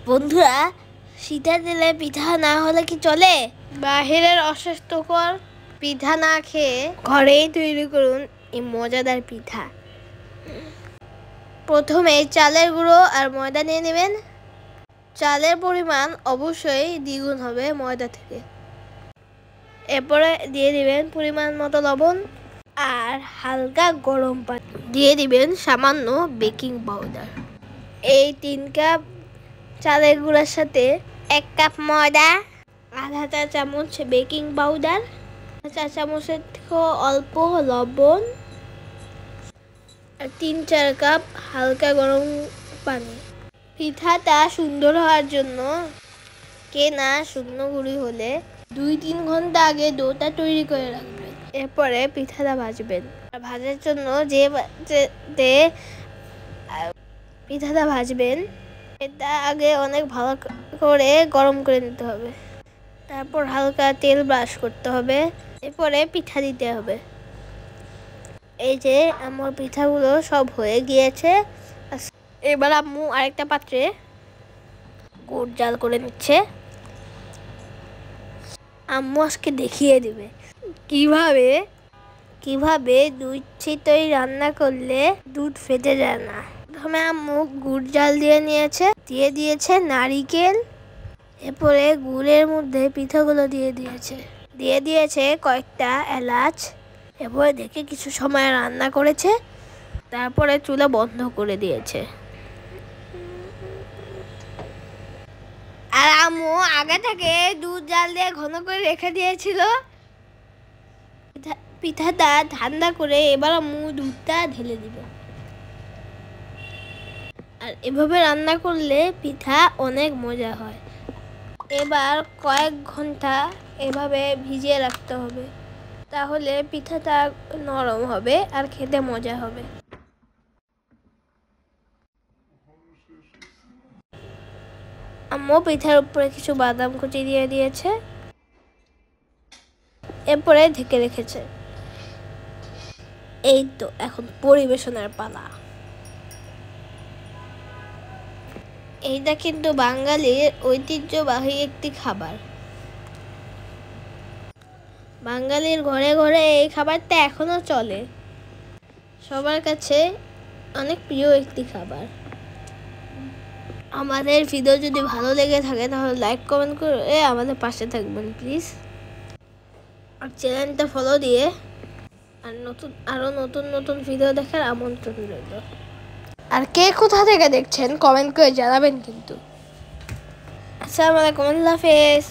বন্ধুরা, শীতের দিনে পিঠা না হলে কি চলে? বাহিরের অস্বাস্থ্যকর পিঠা না খেয়ে ঘরেই তৈরি করুন এই মজাদার পিঠা। প্রথমে চালের গুঁড়ো আর ময়দা নিয়ে নেবেন। চালের পরিমাণ অবশ্যই দ্বিগুণ হবে ময়দা থেকে। এরপরে দিয়ে দিবেন পরিমাণ মতো লবণ আর হালকা গরম পানি। দিয়ে দিবেন সামান্য বেকিং পাউডার। এই 3 কাপ চালের গুঁড়ার সাথে 1 কাপ ময়দা, আধা চা চামচ বেকিং পাউডার, চা চামচের থেকেও অল্প লবণ আর 3-4 কাপ হালকা গরম পানি। পিঠাটা সুন্দর হওয়ার জন্য কেনা শুকনো গুঁড়ি হলে 2-3 ঘন্টা আগে ডোটা তৈরি করে রাখবেন। এরপরে পিঠাটা ভাজবেন। আর ভাজার জন্য যে পিঠাটা ভাজবেন এটা আগে অনেক ভালো করে গরম করে নিতে হবে। তারপর হালকা তেল ব্রাশ করতে হবে। এরপরে পিঠা দিতে হবে। এই যে আমার পিঠাগুলো সব হয়ে গিয়েছে। এবার আম্মু আরেকটা পাত্রে গুড় জাল করে নিচ্ছে। আম্মু আজকে দেখিয়ে দিবে কিভাবে দুধ চিতই রান্না করলে দুধ ফেটে যায় না। প্রথমে আম্মু গুড় জাল দিয়ে দিয়েছে নারিকেল। এরপরে গুড়ের মধ্যে পিঠাগুলো দিয়ে দিয়েছে কয়েকটা এলাচ। এরপরে দেখে কিছু সময় রান্না করেছে। তারপরে চুলা বন্ধ করে দিয়েছে। আর আম্মু আগে থেকে দুধ জাল দিয়ে ঘন করে রেখে দিয়েছিল। পিঠাটা ঠান্ডা করে এবার আম্মু দুধটা ঢেলে দিবে। আর এভাবে রান্না করলে পিঠা অনেক মজা হয়। এবার কয়েক ঘন্টা এভাবে ভিজিয়ে রাখতে হবে, তাহলে পিঠাটা নরম হবে আর খেতে মজা হবে। আম্মু পিঠার উপরে কিছু বাদাম কুচি দিয়ে দিয়েছে। এরপরে ঢেকে রেখেছে। এই তো এখন পরিবেশনের পালা। এইটা কিন্তু বাঙালির ঐতিহ্যবাহী একটি খাবার। বাঙালির ঘরে ঘরে এই খাবারটা এখনো চলে। সবার কাছে অনেক প্রিয় একটি খাবার। আমাদের ভিডিও যদি ভালো লেগে থাকে তাহলে লাইক কমেন্ট করে আমাদের পাশে থাকবেন প্লিজ। আর চ্যানেলটা ফলো দিয়ে আরো নতুন ভিডিও দেখার আমন্ত্রণ রইল। আর কে কোথা থেকে দেখছেন কমেন্ট করে জানাবেন কিন্তু। আসসালামু আলাইকুম, আল্লাহ হাফেজ।